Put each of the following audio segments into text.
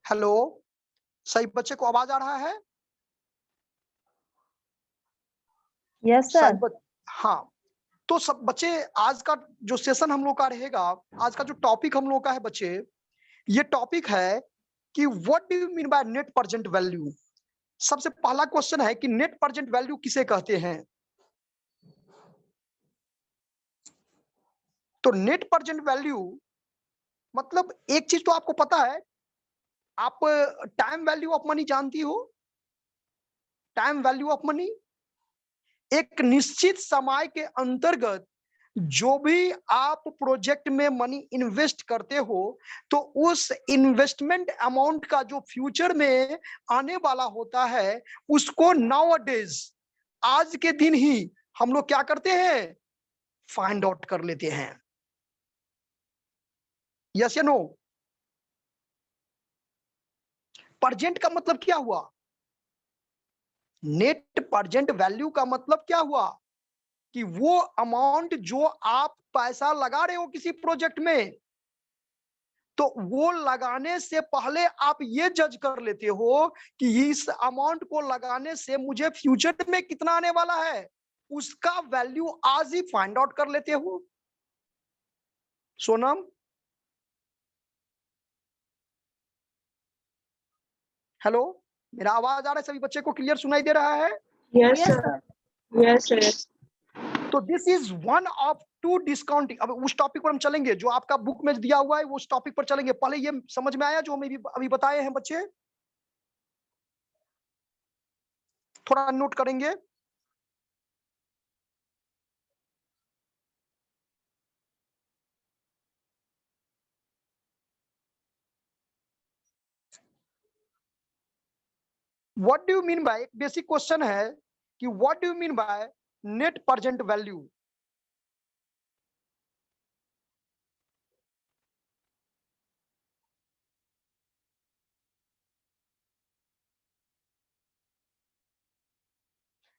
Hello, सही बच्चे को आवाज आ रहा है? यस सही सर। हाँ, तो सब बच्चे आज का जो सेशन हम लोग का रहेगा, आज का जो टॉपिक हम लोग का है बच्चे, ये टॉपिक है कि what do you mean by net present value. सबसे पहला क्वेश्चन है कि नेट प्रेजेंट वैल्यू किसे कहते हैं? तो नेट प्रेजेंट वैल्यू मतलब एक चीज तो आपको पता है, आप टाइम वैल्यू ऑफ मनी जानती हो? टाइम वैल्यू ऑफ मनी एक निश्चित समय के अंतर्गत जो भी आप प्रोजेक्ट में मनी इन्वेस्ट करते हो, तो उस इन्वेस्टमेंट अमाउंट का जो फ्यूचर में आने वाला होता है, उसको नाउ डेज आज के दिन ही हम लोग क्या करते हैं? फाइंड आउट कर लेते हैं। यस या नो? प्रेजेंट का मतलब क्या हुआ? नेट प्रेजेंट वैल्यू का मतलब क्या हुआ कि वो अमाउंट जो आप पैसा लगा रहे हो किसी प्रोजेक्ट में, तो वो लगाने से पहले आप ये जज कर लेते हो कि इस अमाउंट को लगाने से मुझे फ्यूचर में कितना आने वाला है, उसका वैल्यू आज ही फाइंड आउट कर लेते हो। सोनम, हेलो, मेरा आवाज आ रहा है? सभी बच्चे को क्लियर सुनाई दे रहा है? Yes Yes, sir. sir. Yes sir. तो this is one of two discounting. अब उस टॉपिक पर हम चलेंगे जो आपका बुक में दिया हुआ है, वो उस टॉपिक पर चलेंगे। पहले ये समझ में आया जो हम अभी बताए हैं बच्चे? थोड़ा नोट करेंगे। What do you mean by, basic question है कि what do you mean by net present value?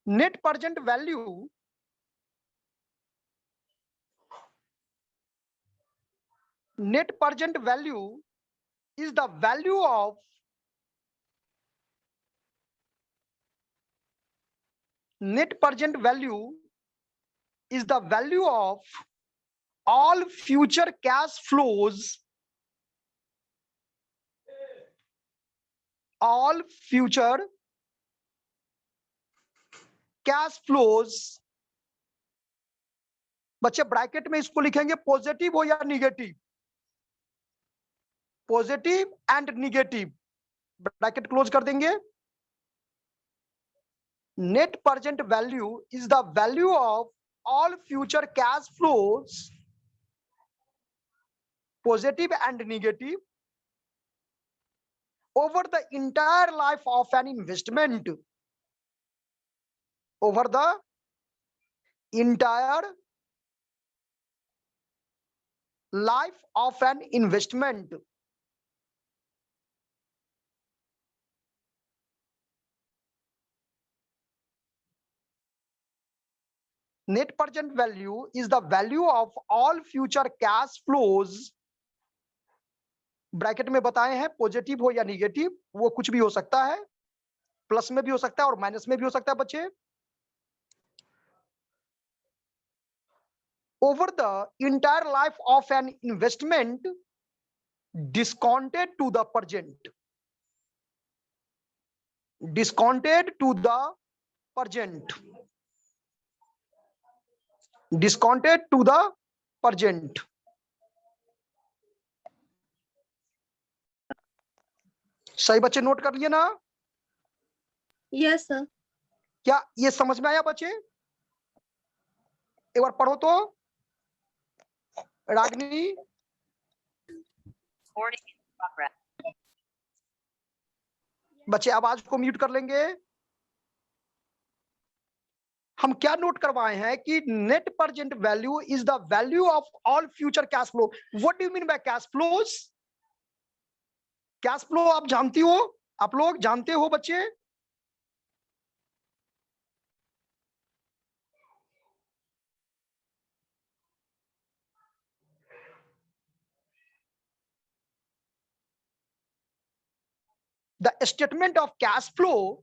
Net present value net present value is the value of net present value is the value of all future cash flows, all future cash flows। बच्चे bracket में इसको लिखेंगे, positive हो या negative, positive and negative, bracket close कर देंगे। Net present value is the value of all future cash flows, positive and negative, over the entire life of an investment, over the entire life of an investment। net present value is the value of all future cash flows, bracket में बताए हैं, positive हो या negative, वो कुछ भी हो सकता है, प्लस में भी हो सकता है और माइनस में भी हो सकता है बच्चे। over the entire life of an investment discounted to the present, discounted to the present, discounted to the present। सही बच्चे नोट कर लिए ना? Yes, sir. क्या ये समझ में आया बच्चे? एक बार पढ़ो तो रागिनी। बच्चे आवाज को म्यूट कर लेंगे। हम क्या नोट करवाए हैं कि net present value is the value of all future cash flow. What do you mean by cash flows? Cash flow आप जानती हो, आप लोग जानते हो बच्चे? the statement of cash flow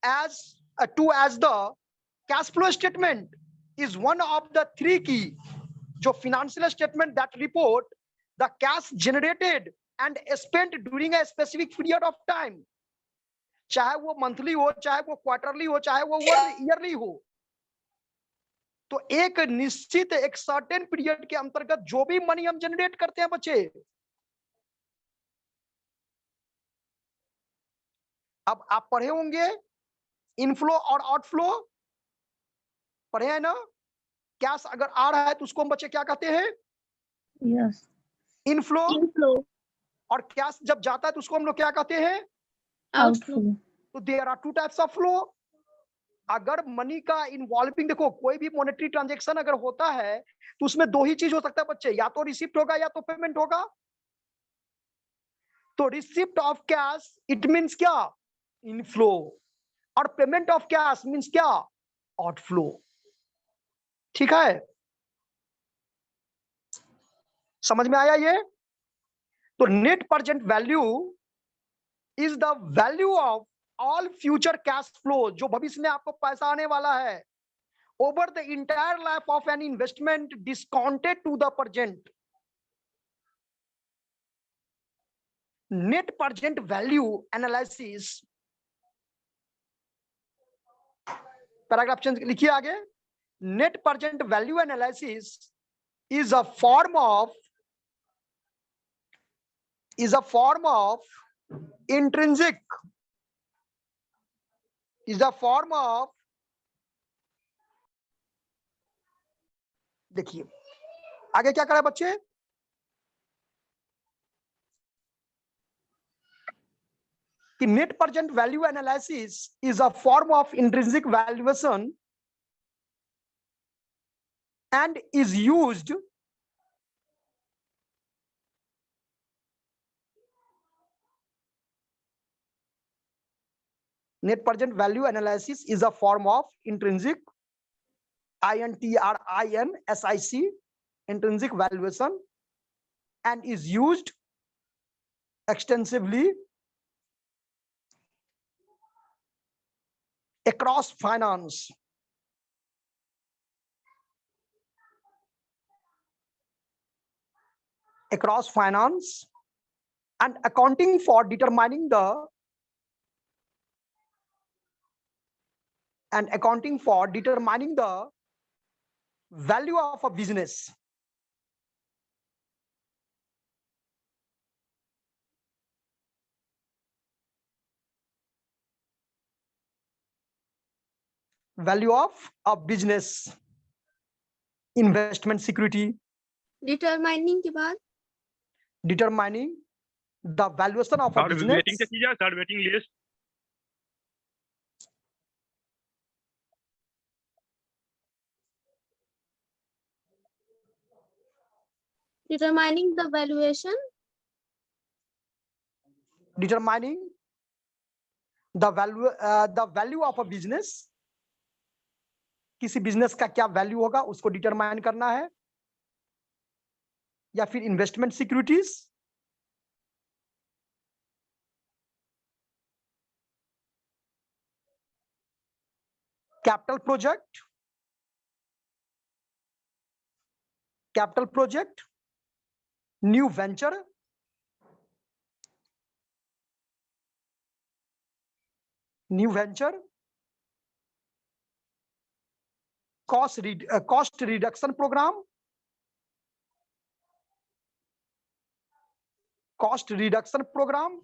as the cash flow statement is one of the three key जो financial statement that report the cash generated and spent during a specific period of time, चाहे वो monthly हो, चाहे वो quarterly हो, चाहे वो yearly हो, तो एक निश्चित एक सर्टेन पीरियड के अंतर्गत जो भी मनी हम जनरेट करते हैं बच्चे, अब आप पढ़े होंगे इनफ्लो और आउटफ्लो, पढ़े हैं ना? कैश अगर आ रहा है तो उसको हम बच्चे क्या कहते हैं? Yes. इनफ्लो। Inflow. और कैश जब जाता है तो उसको हम लोग क्या कहते हैं? Outflow. तो there are two types of flow. अगर मनी का इन्वॉल्विंग, देखो कोई भी मॉनेटरी ट्रांजैक्शन अगर होता है तो उसमें दो ही चीज हो सकता है बच्चे, या तो रिसिप्ट होगा या तो पेमेंट होगा। तो receipt of cash it means क्या? इनफ्लो। और पेमेंट ऑफ कैश मींस क्या? आउटफ्लो। ठीक है, समझ में आया ये? तो net present value is the value of all future cash flow, जो भविष्य में आपको पैसा आने वाला है, over the entire life of an investment discounted to the present. Net present value analysis, paragraph change लिखिए आगे। Net present value analysis is a form of intrinsic, is a form of, देखिए आगे क्या करें बच्चे, कि net present value analysis is a form of intrinsic valuation and is used net present value analysis is a form of intrinsic intrinsic valuation and is used extensively across finance, and accounting for determining the value of a business. Value of a business, investment security, Determining के बाद determining the valuation of a business, waiting से कीजिए, third waiting list. determining the valuation, determining the value of a business, किसी business का क्या value होगा उसको determine करना है, या फिर investment securities, capital project, new venture, cost reduction program,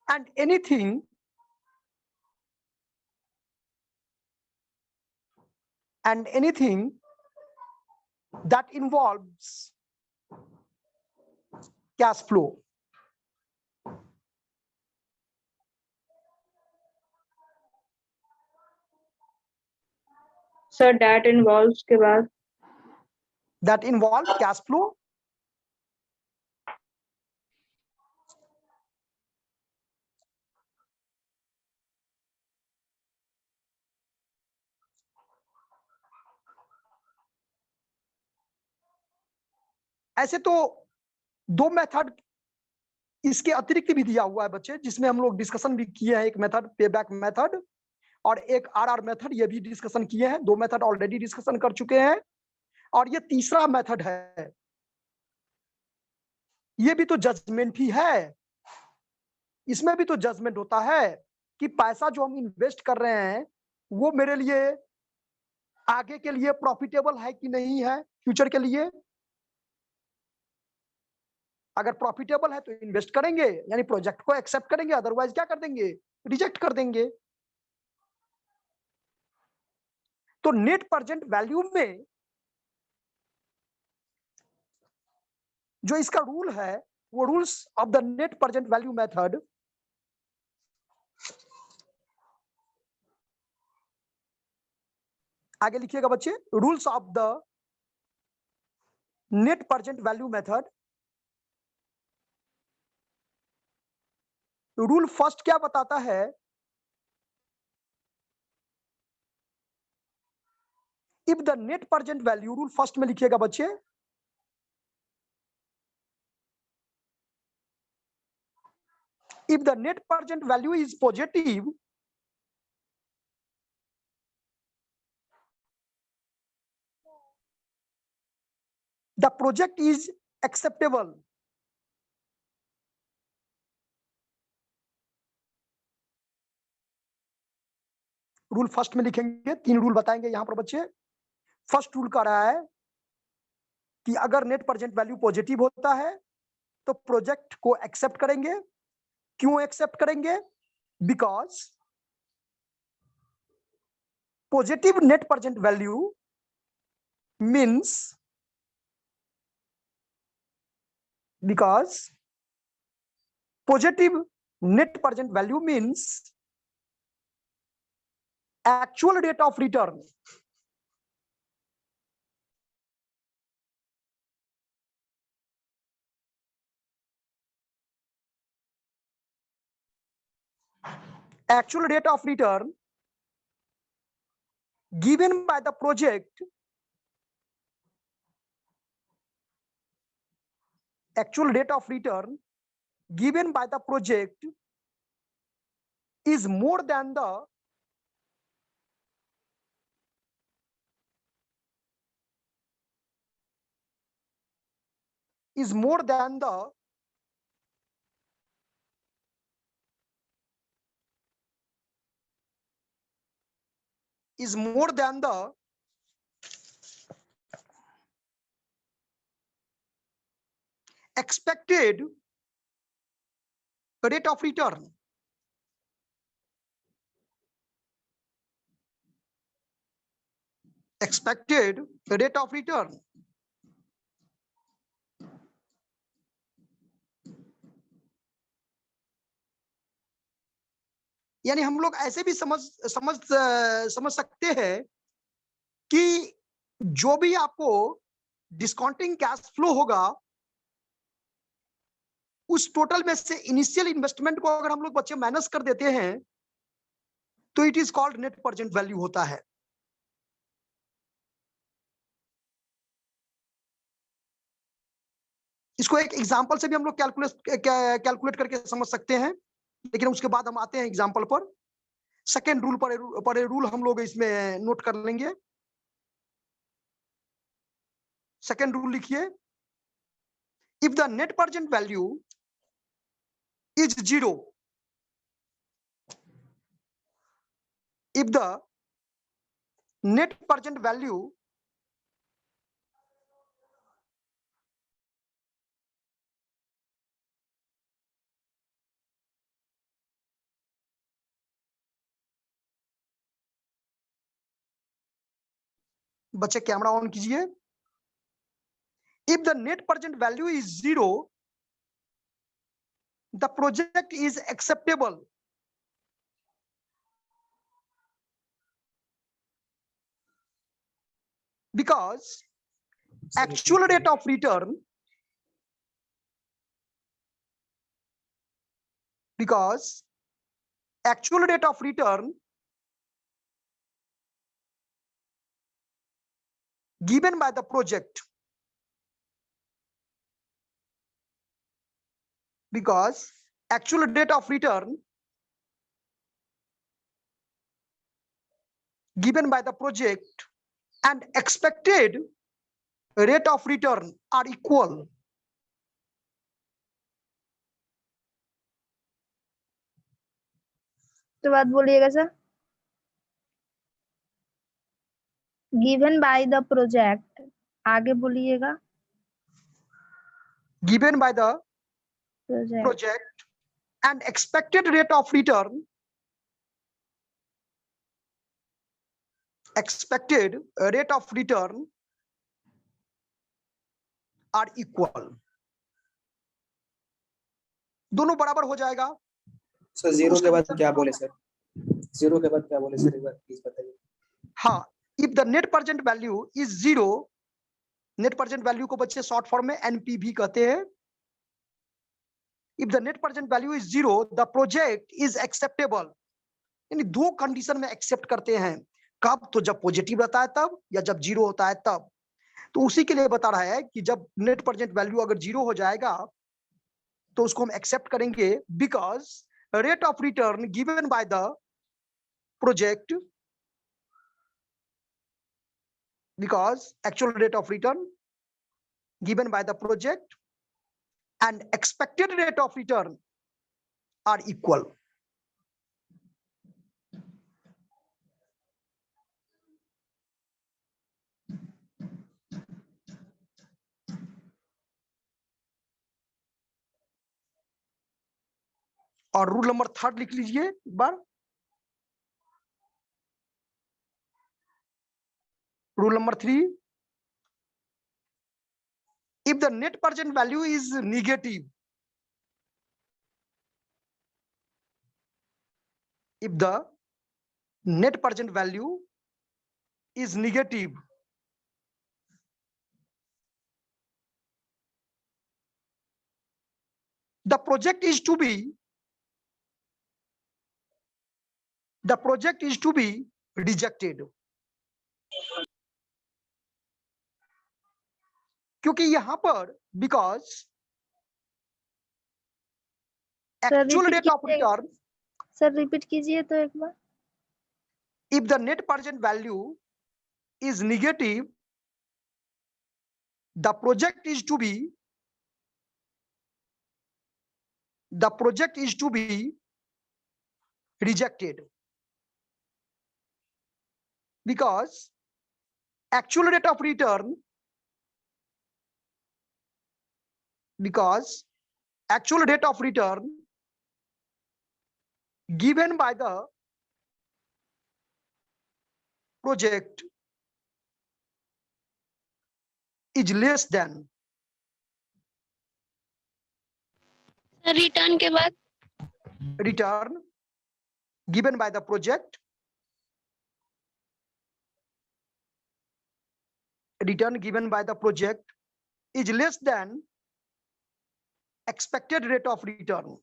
and anything that involves cash flow. sir that involves के बाद That involve cash flow. ऐसे तो दो मेथड इसके अतिरिक्त भी दिया हुआ है बच्चे, जिसमें हम लोग डिस्कशन भी किए हैं। एक मेथड पे बैक मेथड और एक आरआर मेथड, ये भी डिस्कशन किए हैं। दो मेथड ऑलरेडी डिस्कशन कर चुके हैं और ये तीसरा मेथड है, ये भी तो जजमेंट ही है। इसमें भी तो जजमेंट होता है कि पैसा जो हम इन्वेस्ट कर रहे हैं वो मेरे लिए आगे के लिए प्रॉफिटेबल है कि नहीं है, फ्यूचर के लिए। अगर प्रॉफिटेबल है तो इन्वेस्ट करेंगे, यानी प्रोजेक्ट को एक्सेप्ट करेंगे, अदरवाइज क्या कर देंगे, रिजेक्ट कर देंगे। तो नेट प्रेजेंट वैल्यू में जो इसका रूल है, वो rules of the net present value method आगे लिखिएगा बच्चे, rules of the net present value method. Rule first क्या बताता है, if the net present value, rule first में लिखिएगा बच्चे, if the net present value is positive, the project is acceptable. Rule first में लिखेंगे, तीन रूल बताएंगे यहां पर बच्चे। फर्स्ट रूल कह रहा है कि अगर नेट प्रेजेंट वैल्यू पॉजिटिव होता है तो प्रोजेक्ट को एक्सेप्ट करेंगे। क्यों एक्सेप्ट करेंगे? Because positive net present value means, because positive net present value means actual rate of return actual rate of return given by the project, actual rate of return given by the project is more than the is more than the is more than the expected rate of return. Expected rate of return. यानी हम लोग ऐसे भी समझ सकते हैं कि जो भी आपको डिस्काउंटिंग कैश फ्लो होगा, उस टोटल में से इनिशियल इन्वेस्टमेंट को अगर हम लोग बच्चे माइनस कर देते हैं तो it is called net present value होता है। इसको एक एग्जांपल से भी हम लोग कैलकुलेट करके समझ सकते हैं, लेकिन उसके बाद हम आते हैं एग्जांपल पर। सेकेंड रूल पर रूल हम लोग इसमें नोट कर लेंगे। सेकेंड रूल लिखिए, if the net present value is 0, if the net present value बच्चे कैमरा ऑन कीजिए। If the net present value is 0, the project is acceptable. Because actual rate of return, because actual rate of return given by the project because actual rate of return given by the project and expected rate of return are equal. तो बात बोलिएगा sir. Given by the project, आगे बोलिएगा। Given by the project project and expected rate of return, expected rate of return are equal. दोनों बराबर हो जाएगा। Sir zero के बाद क्या बोले सर? जीरो के बाद क्या बोले सर, एक बार प्लीज बताइए। हाँ, if the net present value is zero, net present value को बच्चे शॉर्ट फॉर्म में एनपीवी कहते हैं। If the net present value is zero, the project is acceptable. यानी दो कंडीशन में एक्सेप्ट करते हैं, कब? तो जब पॉजिटिव रहता है तब, या जब जीरो होता है तब। तो उसी के लिए बता रहा है कि जब नेट प्रेजेंट वैल्यू अगर जीरो हो जाएगा तो उसको हम एक्सेप्ट करेंगे, because rate of return given by the project, because actual rate of return given by the project and expected rate of return are equal. और रूल नंबर 3 लिख लीजिए एक बार। Rule number 3, if the net present value is negative, if the net present value is negative, the project is to be rejected. क्योंकि यहां पर because actual rate of return, sir repeat कीजिए तो एक बार। If the net present value is negative, the project is to be rejected, because actual rate of return given by the project is less than, return के बाद return given by the project is less than expected rate of return.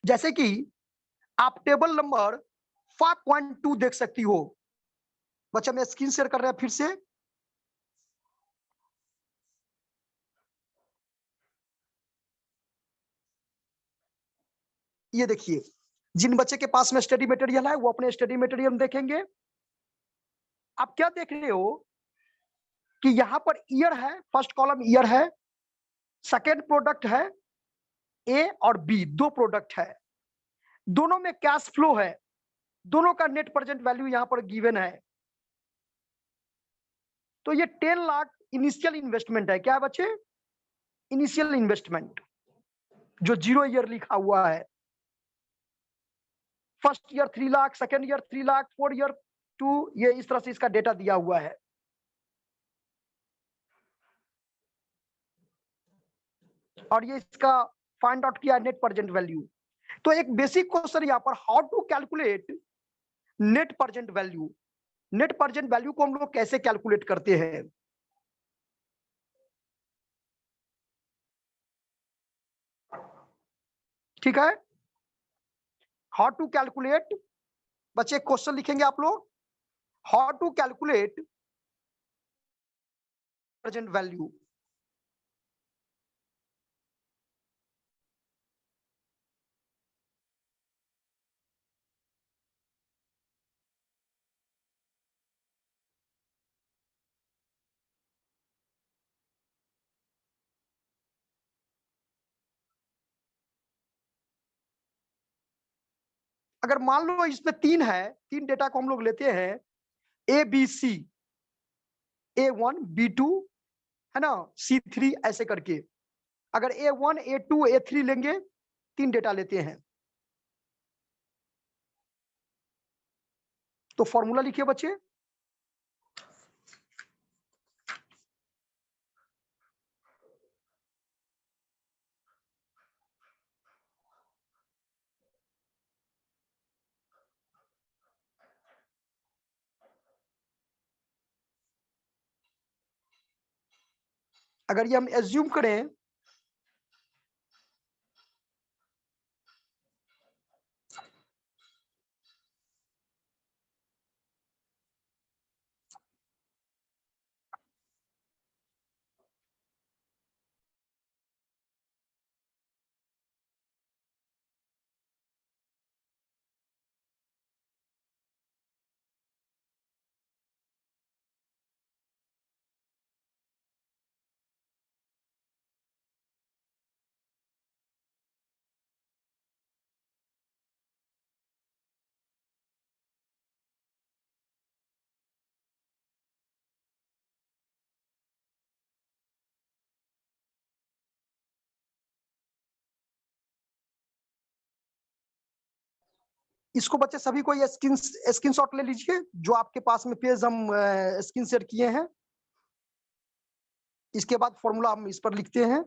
जैसे कि आप table number 5.2 देख सकती हो। बच्चा मैं स्क्रीन शेयर कर रहा है फिर से। ये देखिए, जिन बच्चे के पास में स्टडी मटेरियल है वो अपने स्टडी मटेरियल देखेंगे। आप क्या देख रहे हो कि यहां पर ईयर है, फर्स्ट कॉलम ईयर है, सेकेंड प्रोडक्ट है ए और बी, दो प्रोडक्ट है, दोनों में कैश फ्लो है, दोनों का नेट प्रेजेंट वैल्यू यहां पर गिवन है। तो ये 10 लाख इनिशियल इन्वेस्टमेंट है। क्या है बच्चे? इनिशियल इन्वेस्टमेंट, जो 0 ईयर लिखा हुआ है। First year 3 lakh, second year 3 lakh, 4 year 2, ये इस तरह से इसका डेटा दिया हुआ है। और ये इसका फाइंड आउट किया नेट प्रेजेंट वैल्यू। तो एक बेसिक क्वेश्चन यहाँ पर, how to calculate net present value. Net present value को हम लोग कैसे कैलकुलेट करते हैं? ठीक है, हाउ टू कैलकुलेट, बच्चे क्वेश्चन लिखेंगे आप लोग, how to calculate present value. अगर मान लो इसमें 3 है, 3 डेटा को हम लोग लेते हैं, A B C, A1 B2 है ना, C3 ऐसे करके। अगर A1 A2 A3 लेंगे, 3 डेटा लेते हैं, तो फॉर्मूला लिखिए बच्चे। अगर ये हम एज्यूम करें इसको, बच्चे सभी को ये स्क्रीनशॉट ले लीजिए, जो आपके पास में पेज हम स्क्रीन शेयर किए हैं। इसके बाद फॉर्मूला हम इस पर लिखते हैं।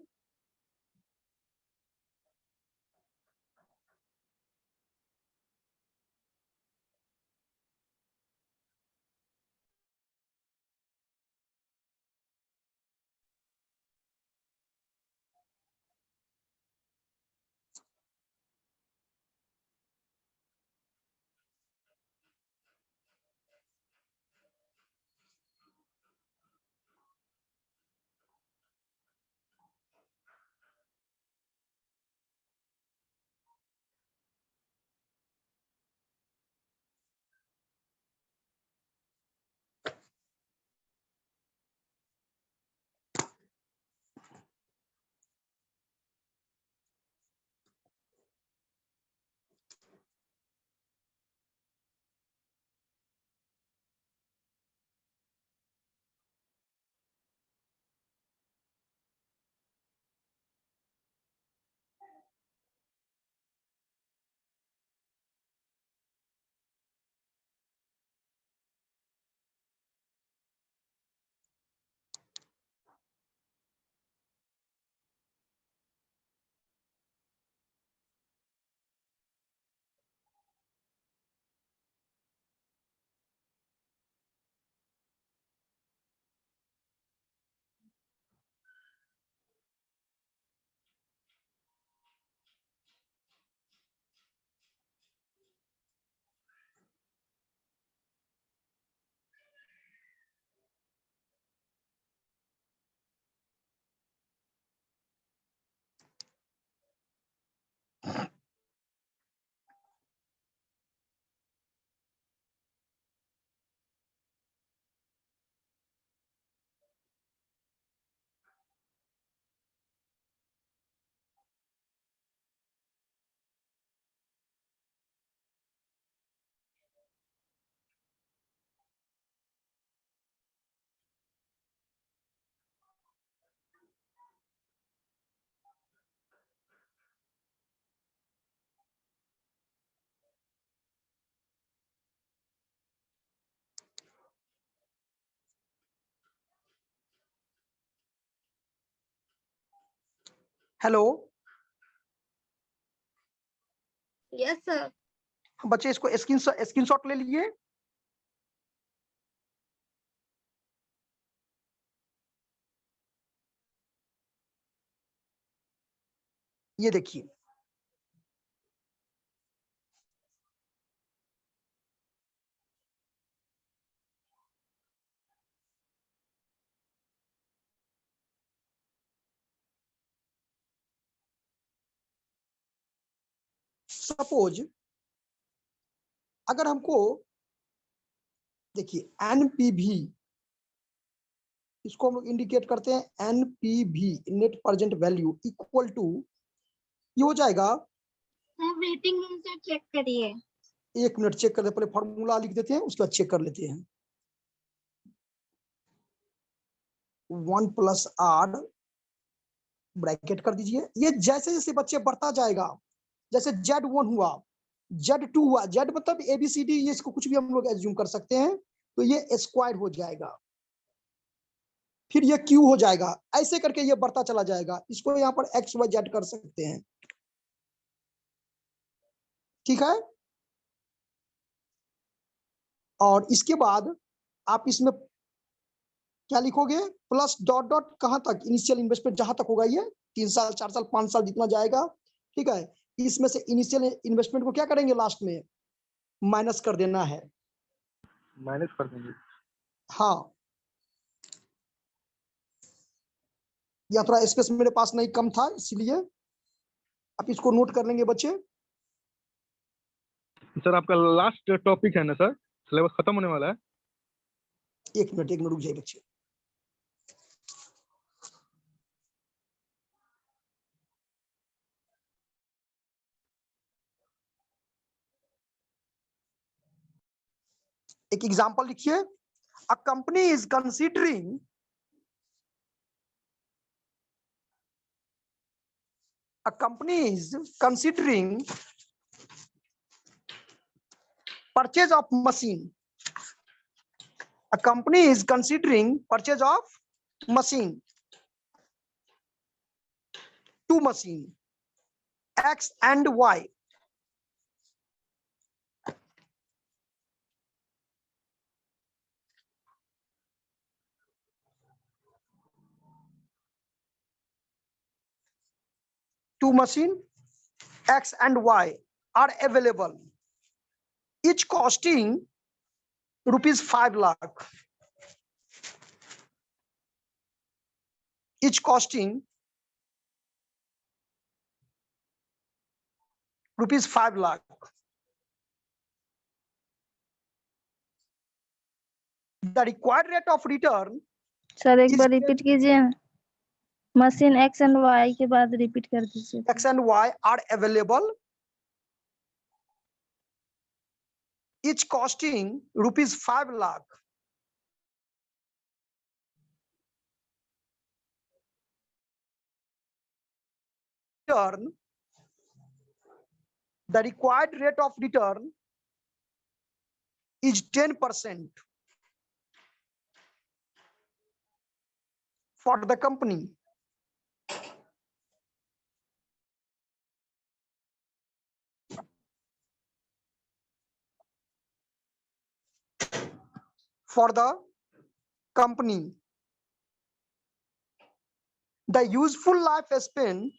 Hello yes sir. बच्चे, इसको स्क्रीनशॉट ले लिए। ये देखिए, सपोज अगर हमको देखिए एनपीवी, इसको हम लोग इंडिकेट करते हैं NPV, net present value equal to, ये हो जाएगा, वेटिंग रूम से चेक करिए। 1 मिनट चेक कर ले, पहले फॉर्मूला लिख देते हैं उसके बाद चेक कर लेते हैं। 1 + r ब्रैकेट कर दीजिए। ये जैसे जैसे बच्चे बढ़ता जाएगा, जैसे Z1 हुआ, Z2 हुआ, Z मतलब ABCD, ये इसको कुछ भी हम लोग एज्यूम कर सकते हैं, तो ये स्क्वायर हो जाएगा, फिर ये Q हो जाएगा, ऐसे करके ये बढ़ता चला जाएगा। इसको यहाँ पर XYZ कर सकते हैं, ठीक है। और इसके बाद आप इसमें क्या लिखोगे, प्लस डॉट डॉट कहां तक, इनिशियल इन्वेस्टमेंट जहां तक होगा, ये 3 साल 4 साल 5 साल जितना जाएगा, ठीक है। इसमें से इनिशियल इन्वेस्टमेंट को क्या करेंगे, लास्ट में माइनस कर देना है, माइनस कर देंगे। हाँ, या थोड़ा स्पेस मेरे पास नहीं, कम था, इसलिए आप इसको नोट कर लेंगे बच्चे। सर आपका लास्ट टॉपिक है ना सर, सिलेबस खत्म होने वाला है। 1 मिनट रुक जाइए बच्चे। एक एग्जांपल लिखिए, a company is considering purchase of machine. A company is considering purchase of machine, two machine, X and Y. Two machine, X and Y are available, each costing rupees 5 lakh. Each costing rupees 5 lakh. The required rate of return, sir एक is bar repeat कीजिए, machine x and Y के बाद repeat कर दीजिए। X and Y are available, each costing rupees 5 lakh. Return, the required rate of return is 10% for the company. For the company, the useful lifespan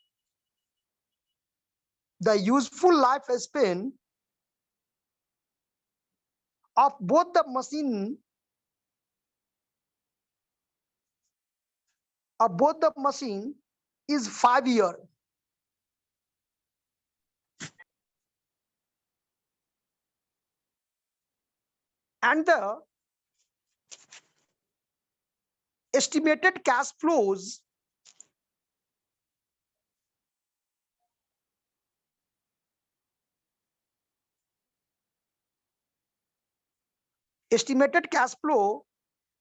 of both the machine is 5 years. And the estimated cash flows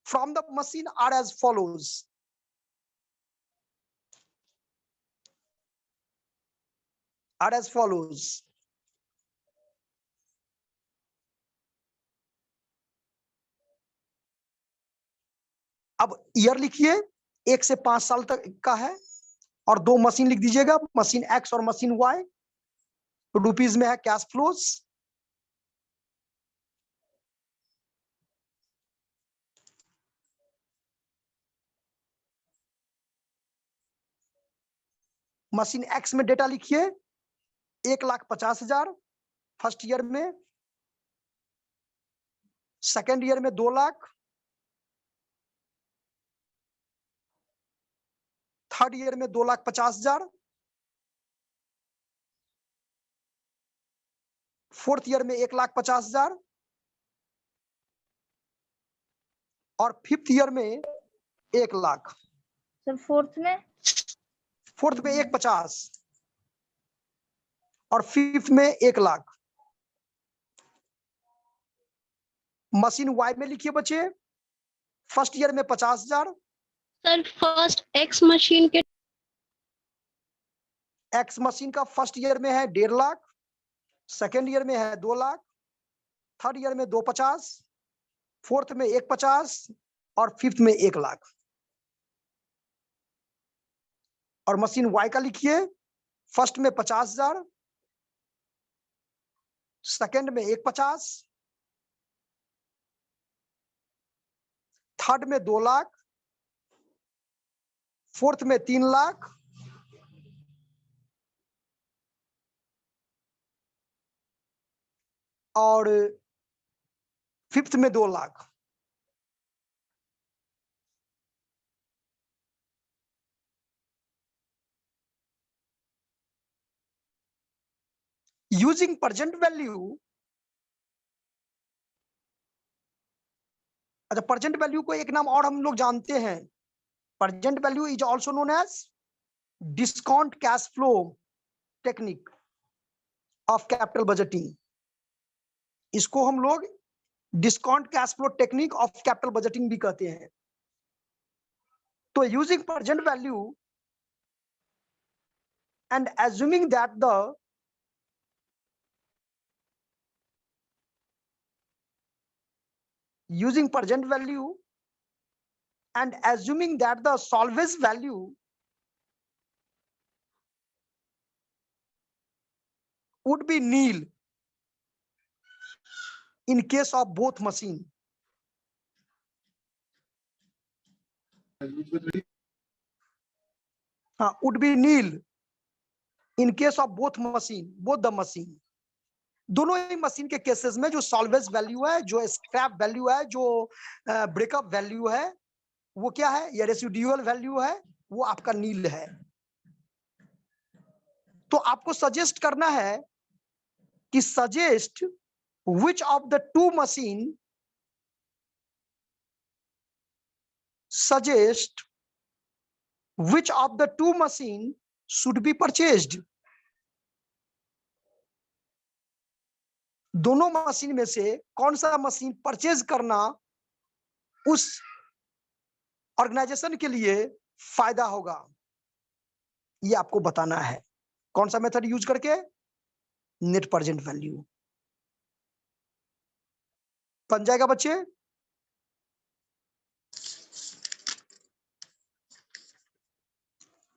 from the machine are as follows. अब year लिखिए, 1 से 5 साल तक का है, और 2 machine लिख दीजिएगा, मशीन एक्स और मशीन वाई, रुपीज में है कैश फ्लोज। मशीन एक्स में डेटा लिखिए 1,50,000 फर्स्ट ईयर में, सेकेंड ईयर में 2 लाख, थर्ड ईयर में 2,50,000, 4th ईयर में 1,50,000 और 5th ईयर में 1 लाख। सर फोर्थ में 4th में 1,50 और 5th में 1 लाख। मशीन वाई में लिखिए बच्चे, फर्स्ट ईयर में 50,000। सर फर्स्ट एक्स मशीन के एक्स मशीन का फर्स्ट ईयर में है 1.5 लाख, सेकेंड ईयर में है 2 लाख, थर्ड ईयर में 2,50, फोर्थ में 1,50 और 5th में 1 लाख। और मशीन वाई का लिखिए, फर्स्ट में 50,000, सेकेंड में 1,50, थर्ड में 2 लाख, फोर्थ में 3 लाख और 5th में 2 लाख। यूजिंग प्रेजेंट वैल्यू, अच्छा प्रेजेंट वैल्यू को एक नाम और हम लोग जानते हैं, present value is also known as discount cash flow technique of capital budgeting. इसको हम लोग discount cash flow technique of capital budgeting भी कहते हैं। तो using present value and assuming that the using present value and assuming that the salvage value would be nil in case of both machine, would be nil in case of both the machine। दोनों ही machine के cases में जो salvage value है, जो scrap value है, जो breakup value है, वो क्या है, या रेसिडुअल वैल्यू है, वो आपका नील है। तो आपको सजेस्ट करना है कि suggest which of the two machine, suggest which of the two machine should be purchased। दोनों मशीन में से कौन सा मशीन परचेज करना उस ऑर्गेनाइजेशन के लिए फायदा होगा, ये आपको बताना है। कौन सा मेथड यूज करके, नेट प्रेजेंट वैल्यू। बन जाएगा बच्चे।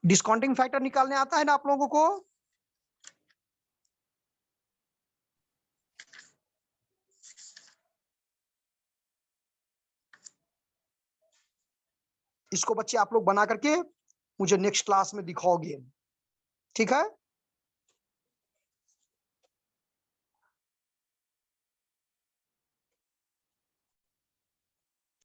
डिस्काउंटिंग फैक्टर निकालने आता है ना आप लोगों को? इसको बच्चे आप लोग बना करके मुझे नेक्स्ट क्लास में दिखाओगे, ठीक है?